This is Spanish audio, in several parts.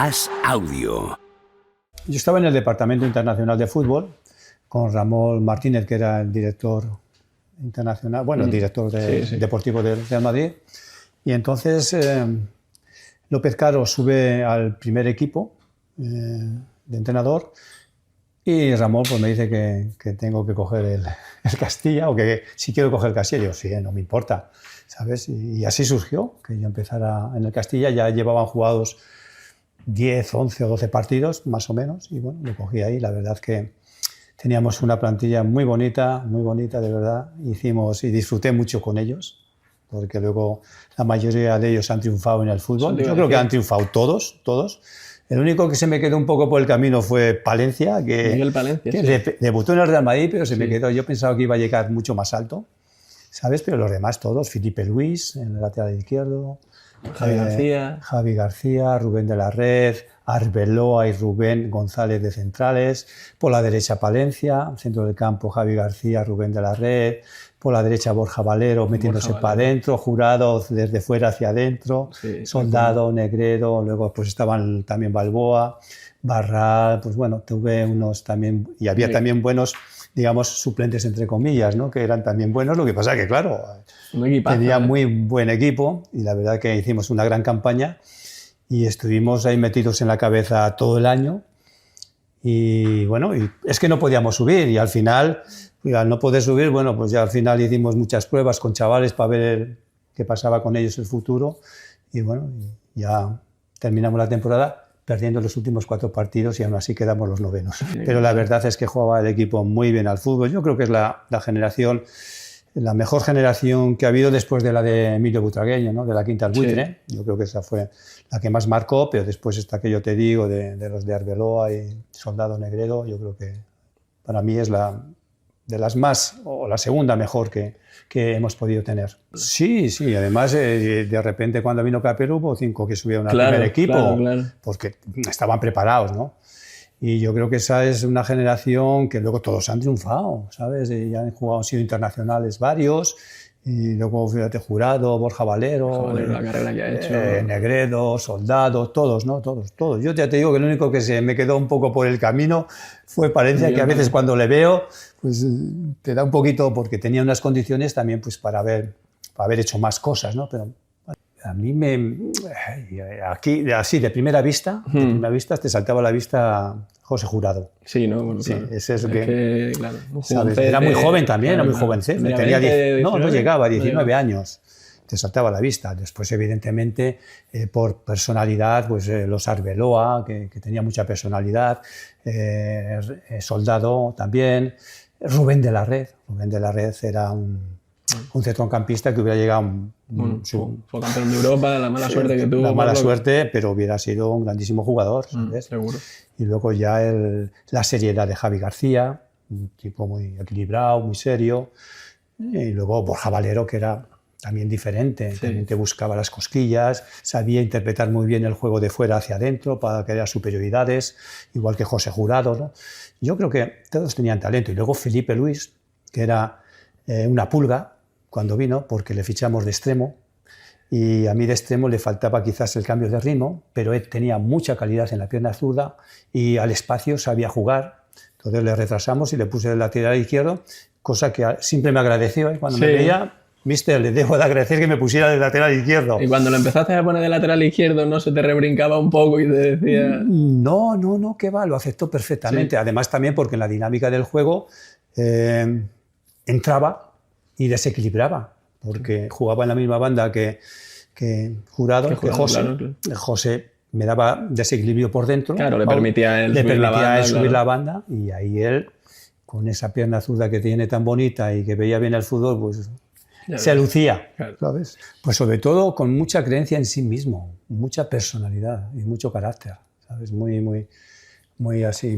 As Audio. Yo estaba en el Departamento Internacional de Fútbol con Ramón Martínez, que era el director internacional, bueno, el director deportivo del Real Madrid. Y entonces López Caro sube al primer equipo de entrenador y Ramón pues, me dice que tengo que coger el Castilla, o que si quiero coger el Castilla. Y yo, sí, no me importa, ¿sabes? Y así surgió, que yo empezara en el Castilla. Ya llevaban jugados 10, 11 o 12 partidos, más o menos, y bueno, lo cogí ahí. La verdad que teníamos una plantilla muy bonita, de verdad. Hicimos y disfruté mucho con ellos, porque luego la mayoría de ellos han triunfado en el fútbol. Yo creo que han triunfado todos. El único que se me quedó un poco por el camino fue Palencia, que debutó en el Real Madrid, pero se me quedó. Yo pensaba que iba a llegar mucho más alto, ¿sabes? Pero los demás todos, Felipe Luis en el lateral izquierdo, Javi García, Rubén de la Red, Arbeloa y Rubén González de centrales, por la derecha Palencia, centro del campo Javi García, Rubén de la Red, por la derecha Borja Valero metiéndose para adentro, Jurado desde fuera hacia adentro, Soldado, Negredo, luego pues estaban también Balboa, Barral, pues bueno, tuve unos también, y había también buenos, digamos, suplentes entre comillas, ¿no? Que eran también buenos. Lo que pasa que, claro, tenía muy buen equipo y la verdad que hicimos una gran campaña y estuvimos ahí metidos en la cabeza todo el año y bueno, y es que no podíamos subir y al final, al no poder subir, bueno, pues ya al final hicimos muchas pruebas con chavales para ver qué pasaba con ellos el futuro y bueno, ya terminamos la temporada perdiendo los últimos 4 partidos y aún así quedamos los 9º. Pero la verdad es que jugaba el equipo muy bien al fútbol. Yo creo que es la generación, la mejor generación que ha habido después de la de Emilio Butragueño, ¿no? De la Quinta al Buitre. Yo creo que esa fue la que más marcó, pero después esta que yo te digo, de los de Arbeloa y Soldado, Negredo, yo creo que para mí es de las más, o la segunda mejor que hemos podido tener. Sí, además de repente cuando vino Capello hubo 5 que subieron al primer equipo, porque estaban preparados, ¿no? Y yo creo que esa es una generación que luego todos han triunfado, ¿sabes? Y han jugado, han sido internacionales varios, y luego fíjate, Jurado, Borja Valero, la carrera que ha hecho, Negredo, Soldado, todos, ¿no? Todos. Yo ya te digo que lo único que se me quedó un poco por el camino fue Palencia, que a veces cuando le veo, pues te da un poquito, porque tenía unas condiciones también pues para haber hecho más cosas, ¿no? Pero a mí aquí, así de primera vista, te saltaba a la vista José Jurado. Sí, ¿no? Bueno, sí, claro. ese es que claro, ¿sabes? Era muy joven también, era muy jovencito. No llegaba a 19 años. Te saltaba a la vista. Después, evidentemente, por personalidad, pues los Arbeloa, que tenía mucha personalidad, Soldado también, Rubén de la Red. Rubén de la Red era un centrocampista que hubiera llegado... fue campeón de Europa, la mala suerte que tuvo. La mala suerte, pero hubiera sido un grandísimo jugador, ¿sabes? Seguro. Y luego ya la seriedad de Javi García, un tipo muy equilibrado, muy serio. Y luego Borja Valero, que era también diferente, también te buscaba las cosquillas, sabía interpretar muy bien el juego de fuera hacia adentro para crear superioridades, igual que José Jurado, ¿no? Yo creo que todos tenían talento. Y luego Felipe Luis, que era una pulga cuando vino, porque le fichamos de extremo, y a mí de extremo le faltaba quizás el cambio de ritmo, pero él tenía mucha calidad en la pierna zurda y al espacio sabía jugar. Entonces le retrasamos y le puse el lateral izquierdo, cosa que siempre me agradeció, cuando me veía, mister, le debo de agradecer que me pusiera de lateral izquierdo. Y cuando lo empezaste a poner de lateral izquierdo, ¿no se te rebrincaba un poco y te decía...? No, que va, lo aceptó perfectamente. Además también porque en la dinámica del juego entraba y desequilibraba, porque jugaba en la misma banda que Jurado, que José. Claro. José me daba desequilibrio por dentro. Claro, le permitía él subir la banda, y ahí él, con esa pierna zurda que tiene tan bonita y que veía bien el fútbol, pues se lucía, ¿sabes? Pues sobre todo con mucha creencia en sí mismo, mucha personalidad y mucho carácter, ¿sabes? Muy así,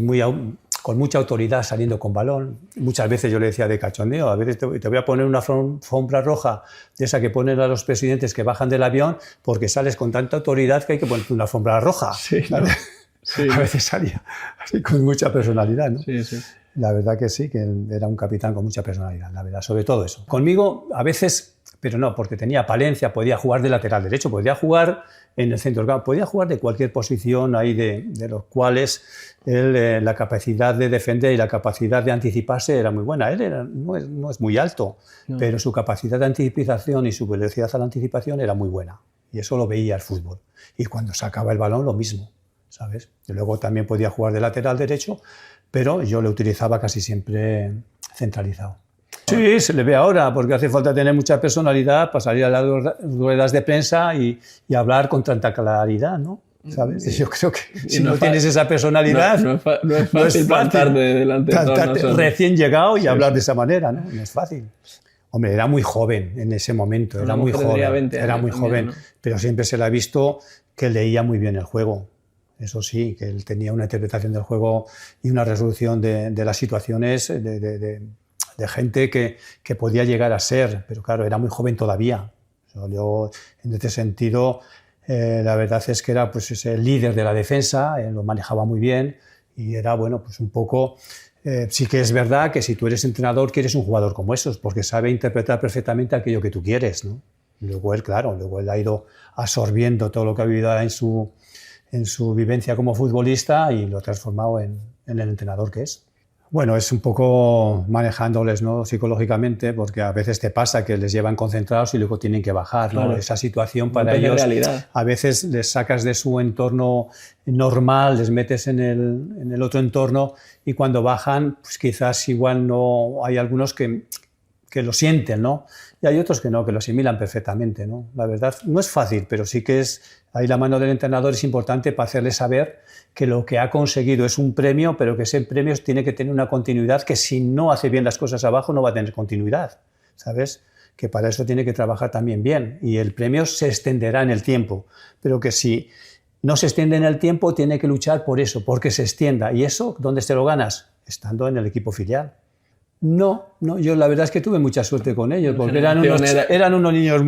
con mucha autoridad saliendo con balón. Muchas veces yo le decía de cachondeo, a veces te voy a poner una alfombra roja de esa que ponen a los presidentes que bajan del avión, porque sales con tanta autoridad que hay que ponerte una alfombra roja. A veces salía así con mucha personalidad, ¿no? La verdad que sí, que era un capitán con mucha personalidad, la verdad, sobre todo eso. Conmigo a veces pero no, porque tenía palencia, podía jugar de lateral derecho, podía jugar en el centro del campo, podía jugar de cualquier posición ahí de los cuales él, la capacidad de defender y la capacidad de anticiparse era muy buena. Él no es muy alto, pero su capacidad de anticipación y su velocidad a la anticipación era muy buena. Y eso lo veía el fútbol. Y cuando sacaba el balón, lo mismo, ¿sabes? Y luego también podía jugar de lateral derecho, pero yo lo utilizaba casi siempre centralizado. Sí, se le ve ahora, porque hace falta tener mucha personalidad para salir a las ruedas de prensa y hablar con tanta claridad, ¿no? ¿Sabes? Yo creo que si no tienes esa personalidad, no es fácil plantarte delante de todos recién llegado y hablar de esa manera, ¿no? No es fácil. Hombre, era muy joven en ese momento, era muy joven, era muy joven, ¿no? Pero siempre se le ha visto que leía muy bien el juego. Eso sí, que él tenía una interpretación del juego y una resolución de las situaciones de gente que podía llegar a ser, pero claro, era muy joven todavía. Yo, en este sentido, la verdad es que era pues, ese líder de la defensa, lo manejaba muy bien y era, bueno, pues un poco... sí que es verdad que si tú eres entrenador quieres un jugador como esos, porque sabe interpretar perfectamente aquello que tú quieres, ¿no? Y luego él, claro, ha ido absorbiendo todo lo que ha vivido en su vivencia como futbolista y lo ha transformado en el entrenador que es. Bueno, es un poco manejándoles, ¿no? Psicológicamente, porque a veces te pasa que les llevan concentrados y luego tienen que bajar, ¿no? Claro. Esa situación para ellos, a veces les sacas de su entorno normal, les metes en el otro entorno y cuando bajan, pues quizás igual no hay algunos que lo sienten, ¿no? Y hay otros que no, que lo asimilan perfectamente, ¿no? La verdad, no es fácil, pero sí que ahí la mano del entrenador es importante para hacerle saber que lo que ha conseguido es un premio, pero que ese premio tiene que tener una continuidad, que si no hace bien las cosas abajo no va a tener continuidad, ¿sabes? Que para eso tiene que trabajar también bien y el premio se extenderá en el tiempo, pero que si no se extiende en el tiempo tiene que luchar por eso, porque se extienda. ¿Y eso dónde te lo ganas? Estando en el equipo filial. No, yo la verdad es que tuve mucha suerte con ellos, porque eran unos niños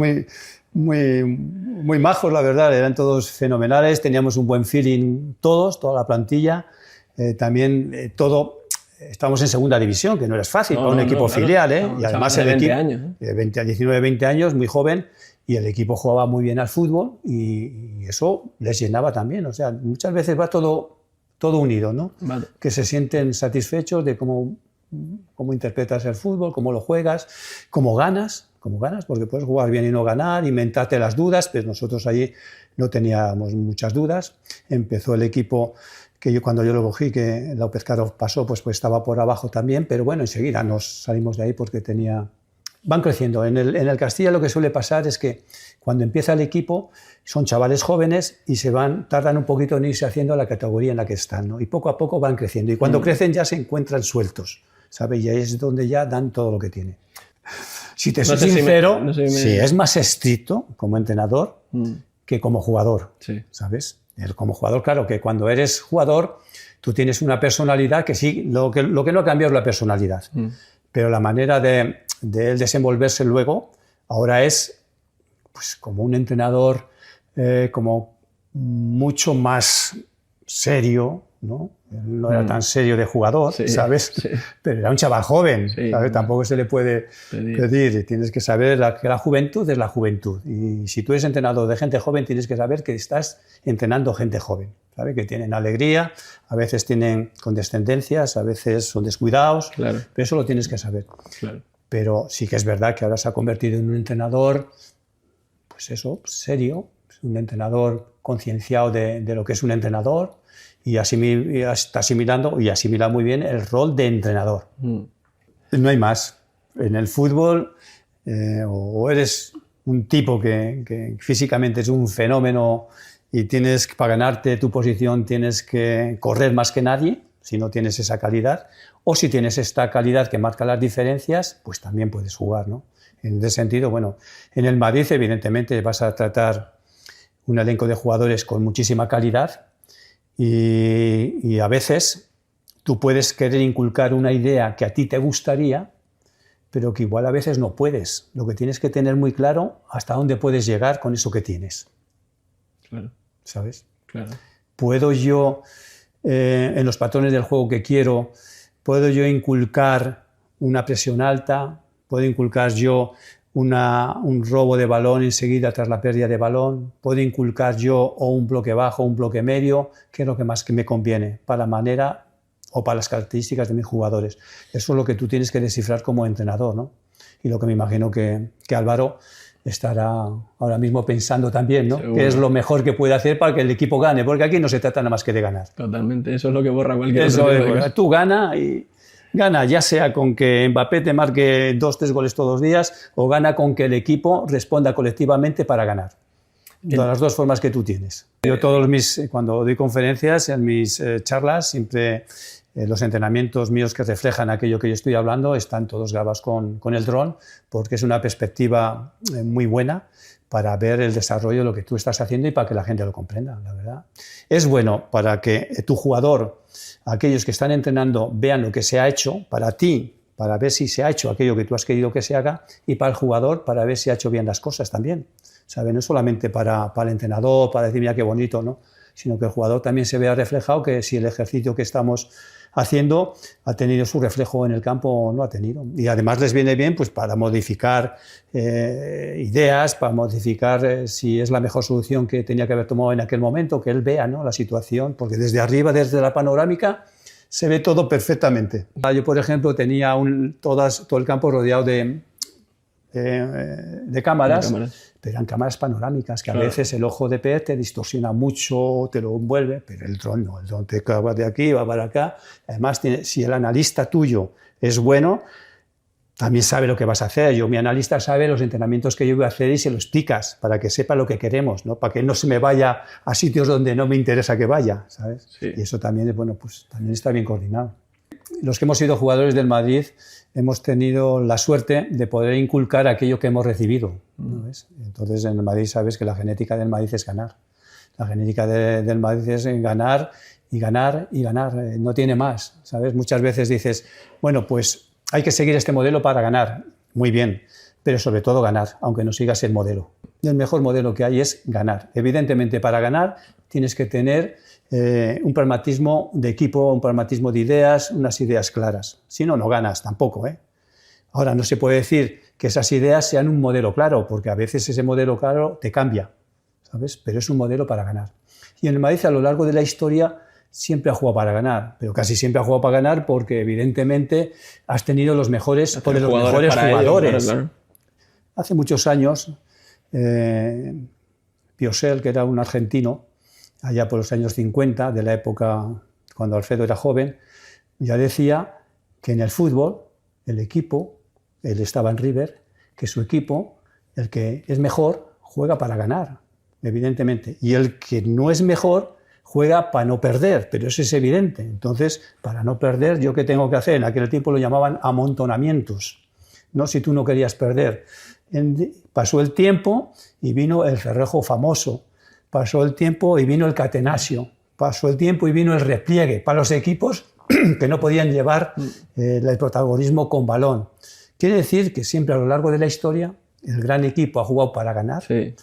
muy majos, la verdad, eran todos fenomenales, teníamos un buen feeling todos, toda la plantilla, también estábamos en segunda división, que no era fácil para un equipo filial, y además el equipo, 19, 20 años, muy joven, y el equipo jugaba muy bien al fútbol y eso les llenaba también, o sea, muchas veces va todo unido, ¿no? Vale. Que se sienten satisfechos de cómo interpretas el fútbol, cómo lo juegas, cómo ganas, porque puedes jugar bien y no ganar, inventarte las dudas, pero nosotros allí no teníamos muchas dudas. Empezó el equipo que cuando yo lo cogí, que López Caro pasó, pues estaba por abajo también, pero bueno, enseguida nos salimos de ahí porque van creciendo. En el Castilla lo que suele pasar es que cuando empieza el equipo son chavales jóvenes y tardan un poquito en irse haciendo la categoría en la que están, ¿no? Y poco a poco van creciendo y cuando crecen ya se encuentran sueltos, ¿sabes? Y ahí es donde ya dan todo lo que tienen. Si te soy sincero, sí, es más estricto como entrenador que como jugador, sí. ¿Sabes? Como jugador, claro, que cuando eres jugador tú tienes una personalidad que sí, lo que no ha cambiado es la personalidad, pero la manera de él desenvolverse luego ahora es pues, como un entrenador como mucho más serio, ¿no? No era tan serio de jugador, sí, ¿sabes? Sí. Pero era un chaval joven, sí, ¿sabes? Tampoco se le puede pedir. Tienes que saber que la juventud es la juventud. Y si tú eres entrenador de gente joven, tienes que saber que estás entrenando gente joven, ¿sabes? Que tienen alegría, a veces tienen condescendencias, a veces son descuidados, claro. Pero eso lo tienes que saber. Claro. Pero sí que es verdad que ahora se ha convertido en un entrenador, pues eso, serio, un entrenador concienciado de lo que es un entrenador, y está asimilando y asimila muy bien el rol de entrenador. No hay más. En el fútbol o eres un tipo que físicamente es un fenómeno y para ganarte tu posición tienes que correr más que nadie, si no tienes esa calidad, o si tienes esta calidad que marca las diferencias, pues también puedes jugar, ¿no? En ese sentido, bueno, en el Madrid evidentemente vas a tratar un elenco de jugadores con muchísima calidad, y a veces tú puedes querer inculcar una idea que a ti te gustaría, pero que igual a veces no puedes. Lo que tienes que tener muy claro hasta dónde puedes llegar con eso que tienes. Claro. ¿Sabes? Claro. ¿Puedo yo, en los patrones del juego que quiero, puedo yo inculcar una presión alta? ¿Puedo inculcar yo un robo de balón enseguida tras la pérdida de balón, puedo inculcar yo o un bloque bajo o un bloque medio, qué es lo que más que me conviene para la manera o para las características de mis jugadores. Eso es lo que tú tienes que descifrar como entrenador, ¿no? Y lo que me imagino que Álvaro estará ahora mismo pensando también, ¿no? Qué es lo mejor que puede hacer para que el equipo gane, porque aquí no se trata nada más que de ganar. Totalmente, eso es lo que borra cualquier otro tipo de cosas. Tú gana y gana ya sea con que Mbappé te marque 2 o 3 goles todos los días o gana con que el equipo responda colectivamente para ganar. De las dos formas que tú tienes. Yo cuando doy conferencias, en mis charlas, siempre los entrenamientos míos que reflejan aquello que yo estoy hablando están todos grabados con el dron, porque es una perspectiva muy buena para ver el desarrollo de lo que tú estás haciendo y para que la gente lo comprenda, la verdad. Es bueno para que tu jugador, aquellos que están entrenando, vean lo que se ha hecho para ti, para ver si se ha hecho aquello que tú has querido que se haga, y para el jugador, para ver si ha hecho bien las cosas también. ¿Sabe? No solamente para el entrenador, para decir, mira qué bonito, ¿no? Sino que el jugador también se vea reflejado, que si el ejercicio que estamos haciendo ha tenido su reflejo en el campo o no ha tenido. Y además les viene bien pues, para modificar ideas, para modificar si es la mejor solución que tenía que haber tomado en aquel momento, que él vea, ¿no?, la situación, porque desde arriba, desde la panorámica, se ve todo perfectamente. Yo, por ejemplo, tenía todo el campo rodeado de cámaras, pero eran cámaras panorámicas, que a veces el ojo de pez te distorsiona mucho, te lo envuelve, pero el dron no, el dron te va de aquí, va para acá. Además, si el analista tuyo es bueno, también sabe lo que vas a hacer. Mi analista sabe los entrenamientos que yo voy a hacer y se lo explicas para que sepa lo que queremos, ¿no? Para que no se me vaya a sitios donde no me interesa que vaya, ¿sabes? Sí. Y eso también, bueno, pues también está bien coordinado. Los que hemos sido jugadores del Madrid hemos tenido la suerte de poder inculcar aquello que hemos recibido, ¿no ves? Entonces, en el Madrid sabes que la genética del Madrid es ganar. La genética del Madrid es ganar y ganar y ganar. No tiene más, ¿sabes? Muchas veces dices, bueno, pues hay que seguir este modelo para ganar. Muy bien, pero sobre todo ganar, aunque no sigas el modelo. El mejor modelo que hay es ganar. Evidentemente, para ganar tienes que tener un pragmatismo de equipo, un pragmatismo de ideas, unas ideas claras. Si no, no ganas tampoco, ¿eh? Ahora, no se puede decir que esas ideas sean un modelo claro, porque a veces ese modelo claro te cambia, ¿sabes? Pero es un modelo para ganar. Y en el Madrid, a lo largo de la historia, siempre ha jugado para ganar, pero casi siempre ha jugado para ganar porque, evidentemente, has tenido los mejores jugadores. Claro. Hace muchos años, Piosel, que era un argentino, allá por los años 50, de la época cuando Alfredo era joven, ya decía que en el fútbol, el equipo, él estaba en River, que su equipo, el que es mejor, juega para ganar, evidentemente, y el que no es mejor, juega para no perder, pero eso es evidente. Entonces, para no perder, ¿yo qué tengo que hacer? En aquel tiempo lo llamaban amontonamientos, ¿no? Si tú no querías perder. Pasó el tiempo y vino el Cerrejo famoso, pasó el tiempo y vino el catenaccio, pasó el tiempo y vino el repliegue para los equipos que no podían llevar el protagonismo con balón. Quiere decir que siempre a lo largo de la historia el gran equipo ha jugado para ganar, sí,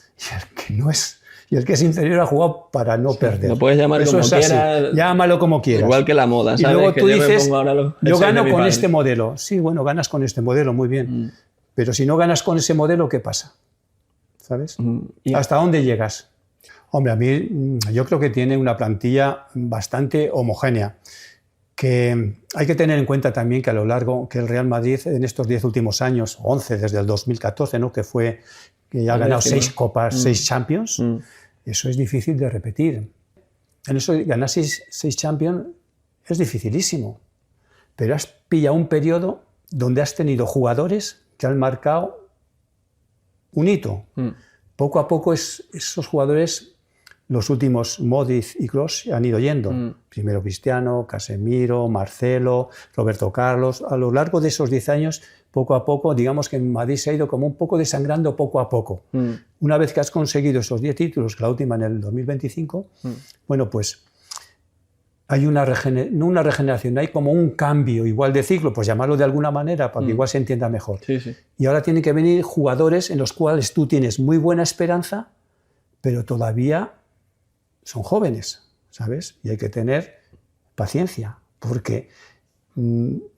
y el que es inferior ha jugado para no perder. Lo puedes llamar como quieras. Llámalo como quieras. Igual que la moda, ¿sabes? Y luego tú dices, yo gano con padre. este modelo. Sí, bueno, ganas con este modelo, muy bien. Pero si no ganas con ese modelo, ¿qué pasa? ¿Sabes? ¿Hasta dónde llegas? Hombre, a mí yo creo que tiene una plantilla bastante homogénea. Que hay que tener en cuenta también que a lo largo que el Real Madrid en estos 10 últimos años, 11 desde el 2014, ¿no?, que ya ha ganado 6 copas, 6 Champions, eso es difícil de repetir. En eso ganar 6 Champions es dificilísimo, pero has pillado un periodo donde has tenido jugadores que han marcado un hito. Poco a poco esos jugadores, los últimos Modric y Kroos, han ido yendo. Primero Cristiano, Casemiro, Marcelo, Roberto Carlos. A lo largo de esos 10 años, poco a poco, digamos que en Madrid se ha ido como un poco desangrando poco a poco. Una vez que has conseguido esos 10 títulos, que la última en el 2025, bueno, pues hay no una regeneración, hay como un cambio igual de ciclo, pues llamarlo de alguna manera para que igual se entienda mejor. Sí, sí. Y ahora tienen que venir jugadores en los cuales tú tienes muy buena esperanza, pero todavía son jóvenes, ¿sabes? Y hay que tener paciencia, porque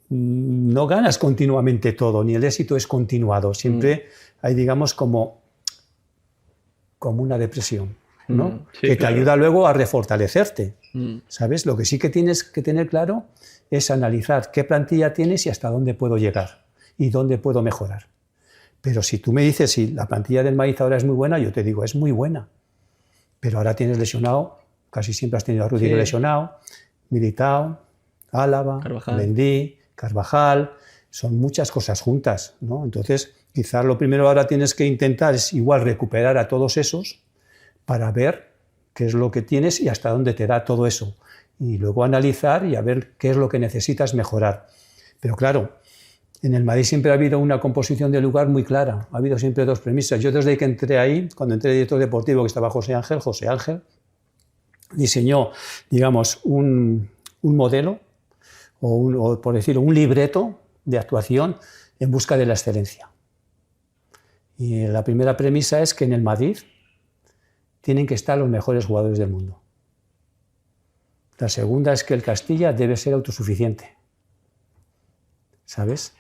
no ganas continuamente todo, ni el éxito es continuado. Siempre hay, digamos, como una depresión, ¿no? Sí, que claro. te ayuda luego a refortalecerte. ¿Sabes? Lo que sí que tienes que tener claro es analizar qué plantilla tienes y hasta dónde puedo llegar y dónde puedo mejorar. Pero si tú me dices si la plantilla del Madrid ahora es muy buena, yo te digo, es muy buena. Pero ahora tienes lesionado, casi siempre has tenido a Rudiger lesionado, Militao, Álava, Mendy, Carvajal, son muchas cosas juntas, ¿no? Entonces, quizás lo primero ahora tienes que intentar es igual recuperar a todos esos para ver qué es lo que tienes y hasta dónde te da todo eso. Y luego analizar y a ver qué es lo que necesitas mejorar. Pero claro, en el Madrid siempre ha habido una composición de lugar muy clara. Ha habido siempre dos premisas. Yo desde que entré ahí, cuando entré de director deportivo, que estaba José Ángel diseñó, digamos, un modelo, o por decirlo, un libreto de actuación en busca de la excelencia. Y la primera premisa es que en el Madrid tienen que estar los mejores jugadores del mundo. La segunda es que el Castilla debe ser autosuficiente. ¿Sabes?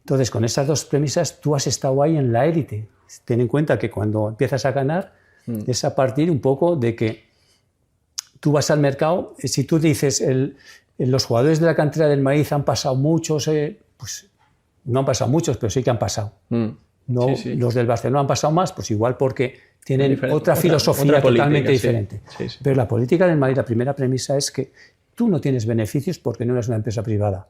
Entonces, con esas dos premisas, tú has estado ahí en la élite. Ten en cuenta que cuando empiezas a ganar, es a partir un poco de que tú vas al mercado. Si tú dices, los jugadores de la cantera del Madrid han pasado muchos, pues no han pasado muchos, pero sí que han pasado. No, sí. Los del Barcelona han pasado más, pues igual porque tienen otra filosofía totalmente diferente. Sí. Pero la política del Madrid, la primera premisa es que tú no tienes beneficios porque no eres una empresa privada.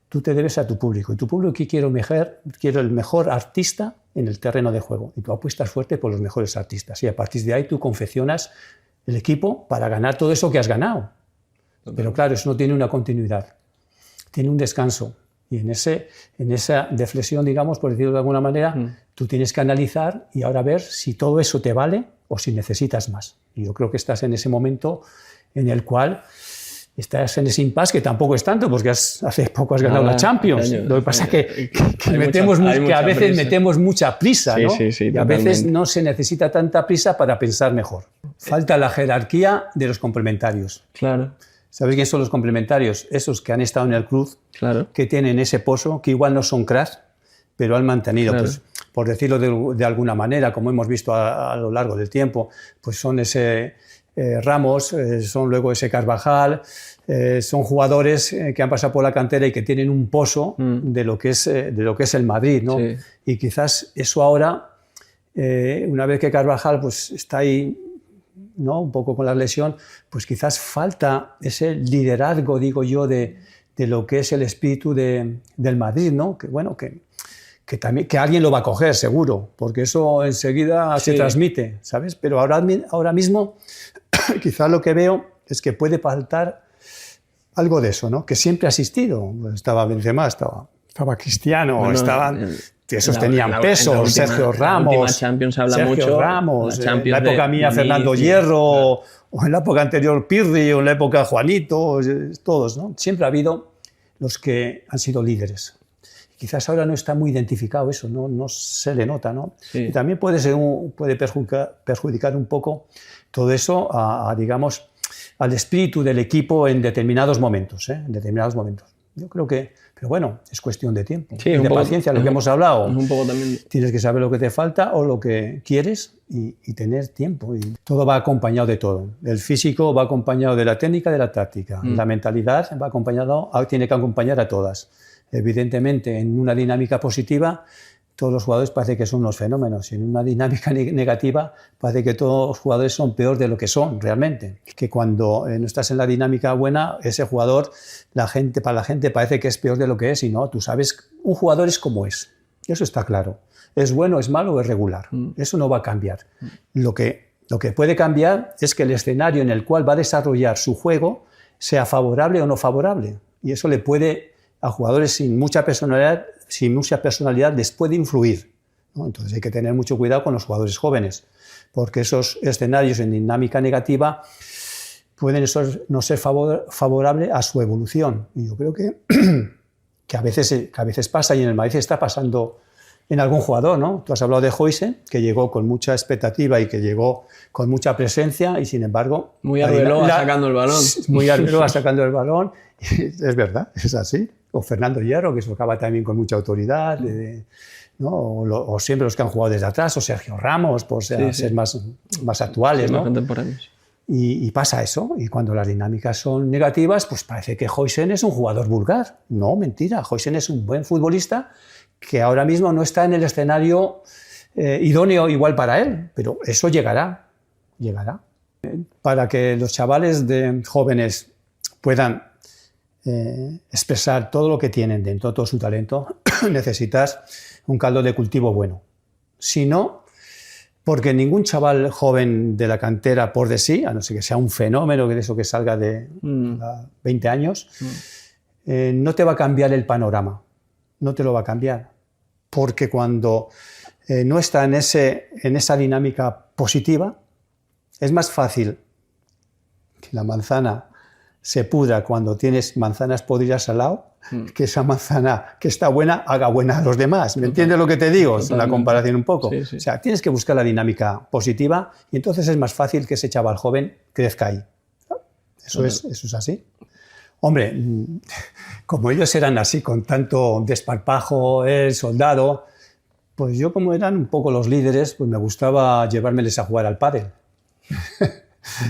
Tú te debes a tu público. Y tu público que quiero el mejor artista en el terreno de juego. Y tú apuestas fuerte por los mejores artistas. Y a partir de ahí tú confeccionas el equipo para ganar todo eso que has ganado. Pero claro, eso no tiene una continuidad. Tiene un descanso. Y en esa deflexión, digamos, por decirlo de alguna manera, tú tienes que analizar y ahora ver si todo eso te vale o si necesitas más. Y yo creo que estás en ese momento en el cual estás en ese impasse, que tampoco es tanto, porque hace poco has ganado la Champions. Lo que pasa es que a veces metemos mucha prisa, ¿no? Sí, y a veces no se necesita tanta prisa para pensar mejor. Falta la jerarquía de los complementarios. Claro. ¿Sabéis quiénes son los complementarios? Esos que han estado en el club, que tienen ese pozo, que igual no son cracks, pero han mantenido, pues, por decirlo de alguna manera, como hemos visto a lo largo del tiempo, pues son ese Ramos, son luego ese Carvajal, son jugadores que han pasado por la cantera y que tienen un pozo de lo que es el Madrid, ¿no? Sí. Y quizás eso ahora, una vez que Carvajal pues, está ahí, ¿no? Un poco con la lesión, pues quizás falta ese liderazgo, digo yo, de lo que es el espíritu del Madrid, ¿no? Que bueno, que también que alguien lo va a coger, seguro, porque eso enseguida se transmite, ¿sabes? Pero ahora mismo quizás lo que veo es que puede faltar algo de eso, ¿no? Que siempre ha existido. Estaba Benzema, estaba Cristiano, bueno, esos tenían peso, Sergio Ramos. En la última Champions habla Sergio mucho. Ramos, en la época mía Fernando Hierro, o en la época anterior Pirri, o en la época Juanito, todos, ¿no? Siempre ha habido los que han sido líderes. Quizás ahora no está muy identificado eso, no se le nota, ¿no? Sí. Y también puede perjudicar un poco todo eso digamos, al espíritu del equipo en determinados momentos, en determinados momentos. Yo creo que, pero bueno, es cuestión de tiempo y de paciencia, lo que hemos hablado. Un poco también. Tienes que saber lo que te falta o lo que quieres y tener tiempo. Y todo va acompañado de todo. El físico va acompañado de la técnica, de la táctica. La mentalidad tiene que acompañar a todas. Evidentemente, en una dinámica positiva, todos los jugadores parece que son unos fenómenos. Y en una dinámica negativa, parece que todos los jugadores son peor de lo que son realmente. Que cuando no estás en la dinámica buena, ese jugador, para la gente parece que es peor de lo que es. Y no, tú sabes, un jugador es como es. Eso está claro. Es bueno, es malo o es regular. Eso no va a cambiar. Lo que puede cambiar es que el escenario en el cual va a desarrollar su juego sea favorable o no favorable. Y eso le puede, a jugadores sin mucha personalidad les puede influir, ¿no? Entonces hay que tener mucho cuidado con los jugadores jóvenes, porque esos escenarios en dinámica negativa pueden no ser favorables a su evolución. Y yo creo que a veces pasa, y en el Madrid está pasando en algún jugador, ¿no? Tú has hablado de Huijsen, que llegó con mucha expectativa y que llegó con mucha presencia, y sin embargo... Muy Arbeloa sacando el balón. Muy Arbeloa sacando el balón, Es verdad, es así. O Fernando Hierro, que tocaba también con mucha autoridad, ¿no? O siempre los que han jugado desde atrás, o Sergio Ramos, por ser más actuales, sí, ¿no? Más contemporáneos. Y pasa eso, y cuando las dinámicas son negativas, pues parece que Huijsen es un jugador vulgar. No, mentira, Huijsen es un buen futbolista que ahora mismo no está en el escenario idóneo igual para él, pero eso llegará. Para que los chavales jóvenes puedan expresar todo lo que tienen dentro, todo su talento, necesitas un caldo de cultivo bueno. Si no, porque ningún chaval joven de la cantera por de sí, a no ser que sea un fenómeno, que de eso que salga de 20 años, no te va a cambiar el panorama, no te lo va a cambiar, porque cuando no está en esa dinámica positiva, es más fácil que la manzana se pudra cuando tienes manzanas podridas al lado, que esa manzana que está buena haga buena a los demás. ¿Me entiendes lo que te digo? Es una comparación un poco. Sí, sí. O sea, tienes que buscar la dinámica positiva y entonces es más fácil que ese chaval joven crezca ahí. Eso es así. Hombre, como ellos eran así, con tanto desparpajo, el soldado, pues yo, como eran un poco los líderes, pues me gustaba llevármeles a jugar al pádel.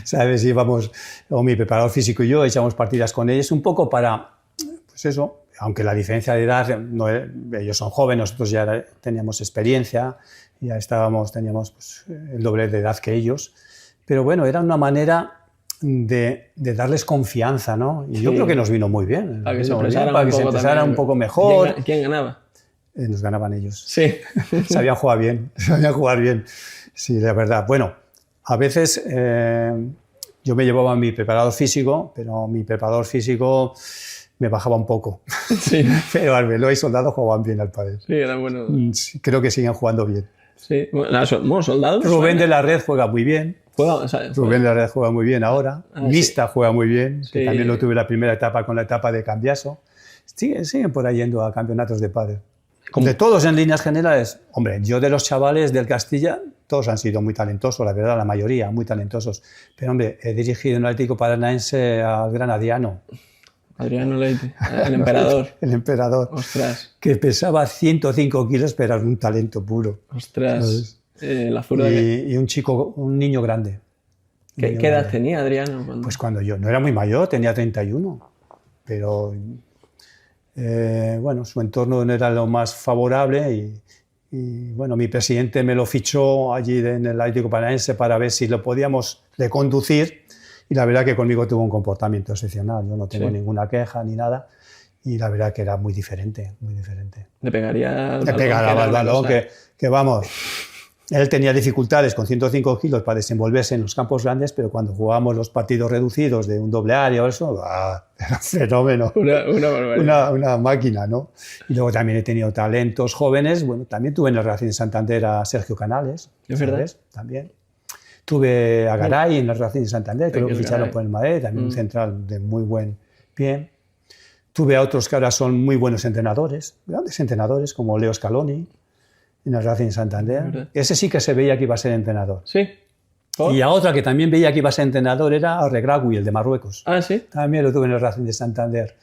¿Sabes? Íbamos, o mi preparador físico y yo, echamos partidas con ellos un poco para, pues eso, aunque la diferencia de edad, ellos son jóvenes, nosotros ya teníamos experiencia, ya teníamos pues, el doble de edad que ellos, pero bueno, era una manera de darles confianza, ¿no? Y yo creo que nos vino muy bien. Para que se expresaran un poco mejor. ¿Quién ganaba? Nos ganaban ellos. Sí. Sabían jugar bien, Sí, de verdad. Bueno, a veces yo me llevaba a mi preparador físico, pero mi preparador físico me bajaba un poco. Sí. Pero Arbeloa y Soldado jugaban bien al pádel. Sí, eran buenos. Creo que siguen jugando bien. Sí, bueno, Soldado. Rubén de la Red juega muy bien. Rubén de la Red juega muy bien ahora. Mista juega muy bien, que también lo tuve la primera etapa con la etapa de Cambiaso. Siguen por ahí yendo a campeonatos de pádel. De todos en líneas generales, hombre, yo de los chavales del Castilla, todos han sido muy talentosos, la verdad, la mayoría, muy talentosos. Pero, hombre, he dirigido en el Atlético Paranaense al gran Adriano. Adriano Leite, el emperador. El emperador. Ostras. Que pesaba 105 kilos, pero era un talento puro. Ostras. La zurda y un niño grande. ¿Qué edad tenía Adriano? Pues cuando yo no era muy mayor, tenía 31. Pero... bueno, su entorno no era lo más favorable y bueno, mi presidente me lo fichó allí en el Atlético Paranaense para ver si lo podíamos reconducir y la verdad que conmigo tuvo un comportamiento excepcional. Yo no tengo ninguna queja ni nada y la verdad que era muy diferente, muy diferente. Le pegaría al balón, que vamos... Él tenía dificultades con 105 kilos para desenvolverse en los campos grandes, pero cuando jugábamos los partidos reducidos de un doble área o eso, era un fenómeno. Una máquina, ¿no? Y luego también he tenido talentos jóvenes. Bueno, también tuve en el Racing de Santander a Sergio Canales. ¿Es verdad? También. Tuve a Garay en el Racing de Santander, que lo ficharon por el Madrid, también un central de muy buen pie. Tuve a otros que ahora son muy buenos entrenadores, grandes entrenadores, como Leo Scaloni, en el Racing Santander. Ese sí que se veía que iba a ser entrenador. Sí. Y a otra que también veía que iba a ser entrenador era Regragui, el de Marruecos. Ah, sí. También lo tuve en el Racing de Santander.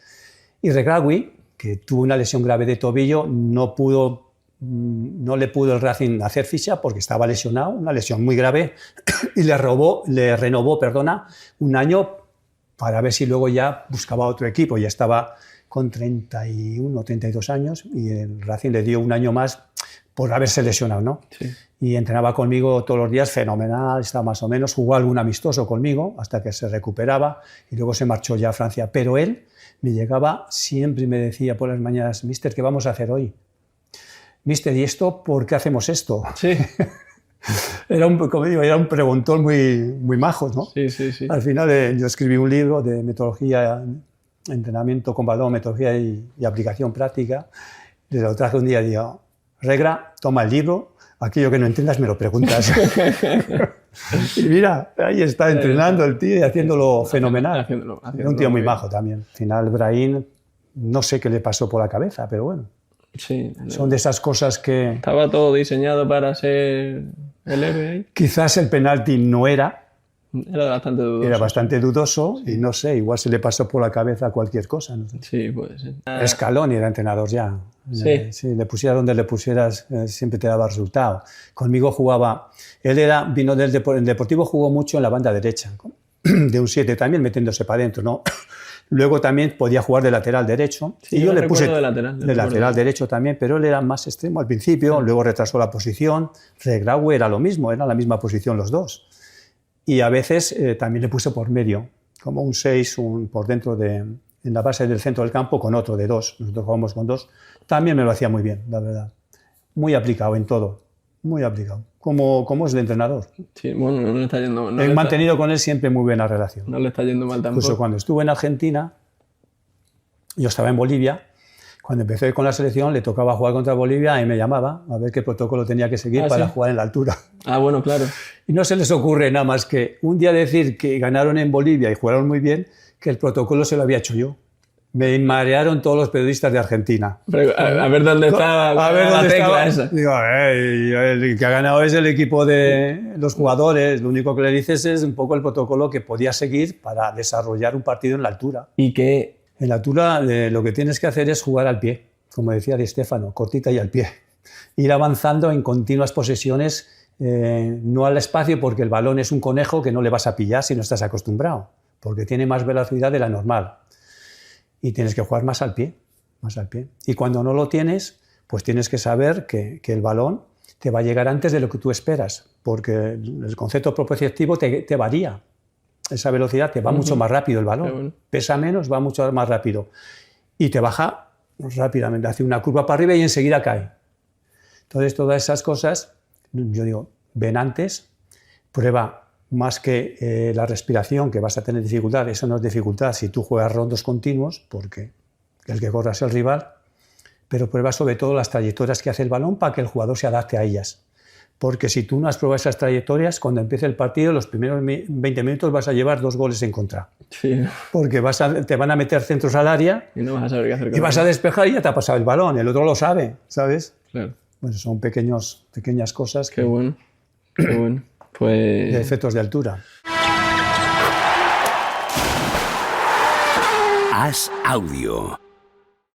Y Regragui, que tuvo una lesión grave de tobillo, no le pudo el Racing hacer ficha porque estaba lesionado, una lesión muy grave, y le renovó un año para ver si luego ya buscaba otro equipo. Ya estaba con 31 o 32 años y el Racing le dio un año más por haberse lesionado, ¿no? Sí. Y entrenaba conmigo todos los días, fenomenal, estaba más o menos, jugó algún amistoso conmigo hasta que se recuperaba y luego se marchó ya a Francia. Pero él me llegaba siempre y me decía por las mañanas: «Mister, ¿qué vamos a hacer hoy? Mister, ¿y esto por qué hacemos esto?». Sí. Era un preguntón muy majo, ¿no? Sí, sí, sí. Al final yo escribí un libro de metodología, entrenamiento con balón, metodología y aplicación práctica. Le lo traje un día y digo: «Regra, toma el libro, aquello que no entiendas me lo preguntas». Y mira, ahí está entrenando el tío y haciéndolo fenomenal. Era un tío muy majo también. Al final, Brahim, no sé qué le pasó por la cabeza, pero bueno. Sí, son de esas cosas que... Estaba todo diseñado para ser el héroe ahí. Quizás el penalti no era, Era bastante dudoso. Era bastante dudoso y no sé, igual se le pasó por la cabeza cualquier cosa. No sé. Sí, puede ser. Scaloni era entrenador ya. Sí. Sí, le pusieras donde le pusieras, siempre te daba resultado. Conmigo jugaba, vino del el Deportivo, jugó mucho en la banda derecha, de un 7 también, metiéndose para adentro, ¿no? Luego también podía jugar de lateral derecho. Sí, y yo le puse de lateral derecho también, pero él era más extremo al principio, luego retrasó la posición. Regraue era lo mismo, era la misma posición los dos. Y a veces también le puse por medio, como un 6, por dentro en la base del centro del campo con otro de 2. Nosotros jugamos con 2. También me lo hacía muy bien, la verdad. Muy aplicado en todo, muy aplicado. Como es de entrenador. Sí, bueno, no le está yendo mal. He mantenido con él siempre muy buena relación. No le está yendo mal tampoco. Incluso cuando estuve en Argentina, yo estaba en Bolivia. Cuando empecé con la selección le tocaba jugar contra Bolivia y me llamaba a ver qué protocolo tenía que seguir para jugar en la altura. Ah, bueno, claro. Y no se les ocurre nada más que un día decir que ganaron en Bolivia y jugaron muy bien, que el protocolo se lo había hecho yo. Me marearon todos los periodistas de Argentina. Pero, a ver dónde está la tecla esa. Digo, el que ha ganado es el equipo de los jugadores. Lo único que le dices es un poco el protocolo que podía seguir para desarrollar un partido en la altura. Y que en la altura lo que tienes que hacer es jugar al pie, como decía Di Stéfano, cortita y al pie. Ir avanzando en continuas posesiones, no al espacio, porque el balón es un conejo que no le vas a pillar si no estás acostumbrado, porque tiene más velocidad de la normal. Y tienes que jugar más al pie, más al pie. Y cuando no lo tienes, pues tienes que saber que el balón te va a llegar antes de lo que tú esperas, porque el concepto propioceptivo te varía. Esa velocidad te va mucho más rápido el balón. Bueno. Pesa menos, va mucho más rápido. Y te baja rápidamente, hace una curva para arriba y enseguida cae. Entonces, todas esas cosas, yo digo, ven antes, prueba más que la respiración, que vas a tener dificultad. Eso no es dificultad si tú juegas rondos continuos, porque el que corra es el rival, pero prueba sobre todo las trayectorias que hace el balón para que el jugador se adapte a ellas. Porque si tú no has probado esas trayectorias, cuando empiece el partido, los primeros 20 minutos vas a llevar 2 goles en contra. Sí. Porque te van a meter centros al área y no vas a saber qué hacer. Y vas a despejar y ya te ha pasado el balón. El otro lo sabe, ¿sabes? Claro. Bueno, son pequeñas cosas. Qué bueno, qué bueno. Pues... de efectos de altura. As Audio.